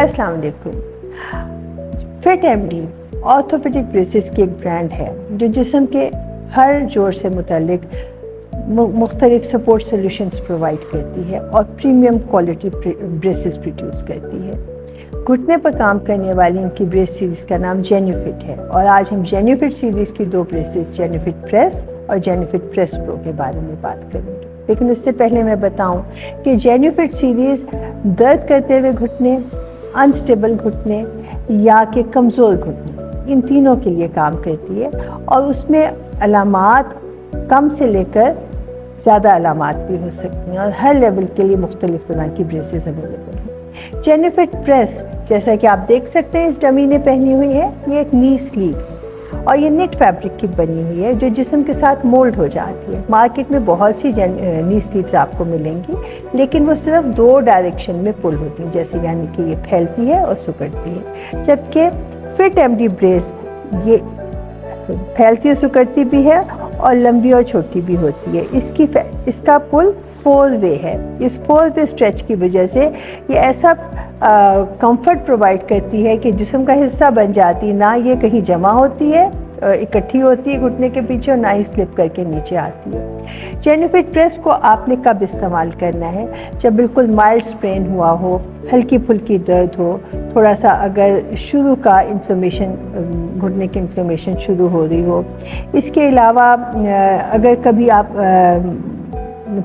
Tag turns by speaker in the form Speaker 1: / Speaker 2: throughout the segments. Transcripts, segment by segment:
Speaker 1: अस्सलाम वालेकुम। Fit MD orthopaedic braces की एक ब्रांड है जो जिस्म के हर जोड़ से मुतालिक मुख्तलिफ सपोर्ट सॉल्यूशंस प्रोवाइड करती है और प्रीमियम क्वालिटी ब्रेसेस प्रोड्यूस करती है। घुटने पर काम करने वाली इनकी ब्रेस सीरीज़ का नाम जेन्युफिट है और आज हम जेन्युफिट सीरीज़ की दो ब्रेसेस जेन्युफिट प्रेस और जेन्युफिट प्रेस प्रो के बारे में बात करेंगे। लेकिन उससे पहले मैं बताऊं कि जेन्युफिट सीरीज़ दर्द करते हुए घुटने, अनस्टेबल घुटने या कि कमज़ोर घुटने, इन तीनों के लिए काम करती है और उसमें अलामात कम से लेकर ज़्यादा अलामात भी हो सकती हैं और हर लेवल के लिए मुख्तलिफ तरह की ब्रेसेस अवेलेबल हैं। जेन्युफिट प्रेस, जैसा कि आप देख सकते हैं इस डमी ने पहनी हुई है, ये एक नी स्लीव है और ये नेट फैब्रिक की बनी हुई है जो जिस्म के साथ मोल्ड हो जाती है। मार्केट में बहुत सी नी स्लीव्स आपको मिलेंगी, लेकिन वो सिर्फ दो डायरेक्शन में पुल होती हैं, जैसे यानी कि ये फैलती है और सिकुड़ती है। जबकि फिट एमडी ब्रेस ये फैलती और सिकुड़ती भी है और लंबी और छोटी भी होती है। इसका पुल 4 वे है। इस 4 वे स्ट्रेच की वजह से ये ऐसा कंफर्ट प्रोवाइड करती है कि जिस्म का हिस्सा बन जाती, ना ये कहीं जमा होती है, इकट्ठी होती है घुटने के पीछे और ना ही स्लिप करके नीचे आती है। जेन्युफिट प्रेस को आपने कब इस्तेमाल करना है? जब बिल्कुल माइल्ड स्ट्रेन हुआ हो, हल्की फुल्की दर्द हो, थोड़ा सा अगर शुरू का इन्फ्लेमेशन, घुटने की इन्फ्लेमेशन शुरू हो रही हो। इसके अलावा अगर कभी आप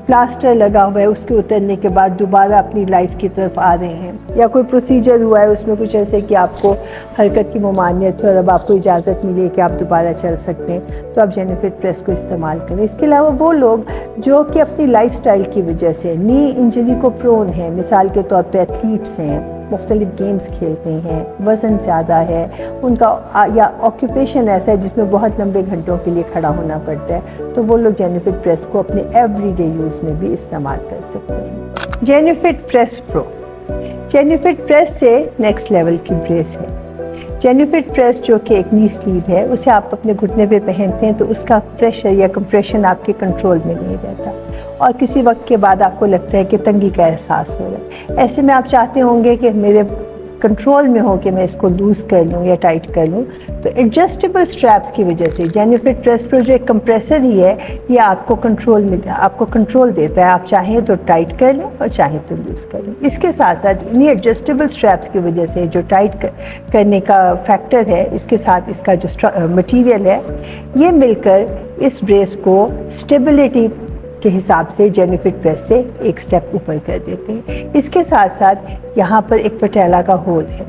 Speaker 1: प्लास्टर लगा हुआ है, उसके उतरने के बाद दोबारा अपनी लाइफ की तरफ आ रहे हैं, या कोई प्रोसीजर हुआ है उसमें कुछ ऐसे कि आपको हरकत की ममानियत है और अब आपको इजाज़त मिली है कि आप दोबारा चल सकते हैं, तो आप जेन्युफिट प्रेस को इस्तेमाल करें। इसके अलावा वो लोग जो कि अपनी लाइफस्टाइल की वजह से नी इंजरी को प्रोन है, मिसाल के तौर पर एथलीट्स हैं, मुख्तलिफ गेम्स खेलते हैं, वज़न ज़्यादा है उनका, या ऑक्यूपेशन ऐसा है जिसमें बहुत लंबे घंटों के लिए खड़ा होना पड़ता है, तो वो लोग जेन्युफिट प्रेस को अपने एवरीडे यूज़ में भी इस्तेमाल कर सकते हैं। जेन्युफिट प्रेस प्रो, जेन्युफिट प्रेस से नेक्स्ट लेवल की ब्रेस है। जेन्युफिट प्रेस जो कि एक नी स्लीव है, उसे आप अपने घुटने पे पहनते हैं तो उसका प्रेशर या कंप्रेशन आपके कंट्रोल में नहीं रहता और किसी वक्त के बाद आपको लगता है कि तंगी का एहसास हो रहा है। ऐसे में आप चाहते होंगे कि मेरे कंट्रोल में हो कि मैं इसको लूज़ कर लूँ या टाइट कर लूँ, तो एडजस्टेबल स्ट्रैप्स की वजह से जेन्युफिट प्रेस प्रो जो एक कंप्रेसर ही है, ये आपको कंट्रोल देता है। आप चाहें तो टाइट कर लें और चाहें तो लूज़ कर लें। इसके साथ साथ इन्हीं एडजस्टेबल स्ट्रैप्स की वजह से जो टाइट करने का फैक्टर है, इसके साथ इसका जो मटीरियल है, ये मिलकर इस ब्रेस को स्टेबिलिटी के हिसाब से जेन्युफिट प्रेस से एक स्टेप ऊपर कर देते हैं। इसके साथ साथ यहाँ पर एक पटेला का होल है,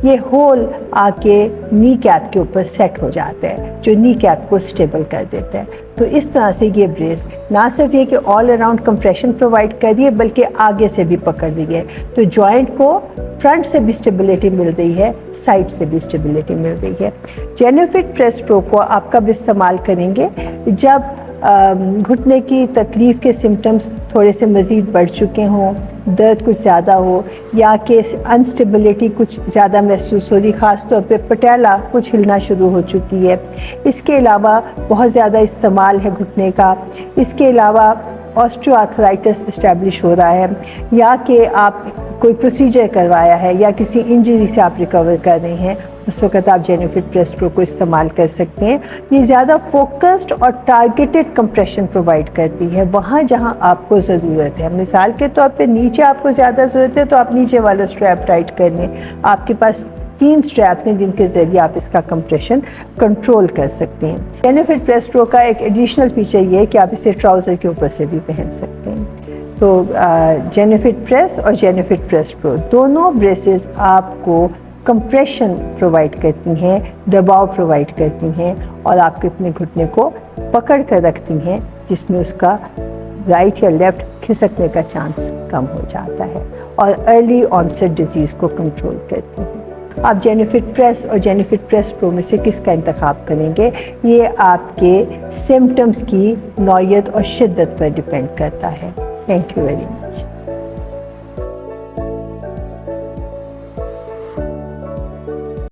Speaker 1: ये होल आके नी कैप के ऊपर सेट हो जाता है जो नी कैप को स्टेबल कर देता है। तो इस तरह से ये ब्रेस ना सिर्फ ये कि ऑल अराउंड कंप्रेशन प्रोवाइड कर रही है, बल्कि आगे से भी पकड़ रही है, तो जॉइंट को फ्रंट से भी स्टेबिलिटी मिल रही है, साइड से भी स्टेबिलिटी मिल रही है। जेन्युफिट प्रेस प्रो को आप कब इस्तेमाल करेंगे? जब घुटने की तकलीफ़ के सिम्टम्स थोड़े से मज़ीद बढ़ चुके हों, दर्द कुछ ज़्यादा हो, या कि अनस्टेबिलिटी कुछ ज़्यादा महसूस हो रही, ख़ास तौर पे पटेला कुछ हिलना शुरू हो चुकी है। इसके अलावा बहुत ज़्यादा इस्तेमाल है घुटने का। इसके अलावा ऑस्टियोआर्थराइटिस इस्टेब्लिश हो रहा है, या कि आप कोई प्रोसीजर करवाया है या किसी इंजरी से आप रिकवर कर रहे हैं, उस वक्त आप जेन्युफिट प्रेस प्रो को इस्तेमाल कर सकते हैं। ये ज़्यादा फोकस्ड और टारगेटेड कंप्रेशन प्रोवाइड करती है वहाँ जहाँ आपको ज़रूरत है। मिसाल के तौर पे नीचे आपको ज़्यादा ज़रूरत है तो आप नीचे वाला स्ट्रैप टाइट कर लें। आपके पास 3 स्ट्रैप्स हैं जिनके ज़रिए आप इसका कंप्रेशन कंट्रोल कर सकते हैं। जेन्युफिट प्रेस प्रो का एक एडिशनल फीचर ये है कि आप इसे ट्राउज़र के ऊपर से भी पहन सकते हैं। तो जेन्युफिट प्रेस और जेन्युफिट प्रेस प्रो दोनों ब्रेसेस आपको कंप्रेशन प्रोवाइड करती हैं, दबाव प्रोवाइड करती हैं और आपके अपने घुटने को पकड़ कर रखती हैं, जिसमें उसका राइट या लेफ़्ट खिसकने का चांस कम हो जाता है और अर्ली ऑनसेट डिजीज़ को कंट्रोल करती हैं। आप जेन्युफिट प्रेस और जेन्युफिट प्रेस प्रो में से किसका इंतखाब करेंगे, ये आपके सिम्टम्स की नौयत और शिद्दत पर डिपेंड करता है। Thank you very much.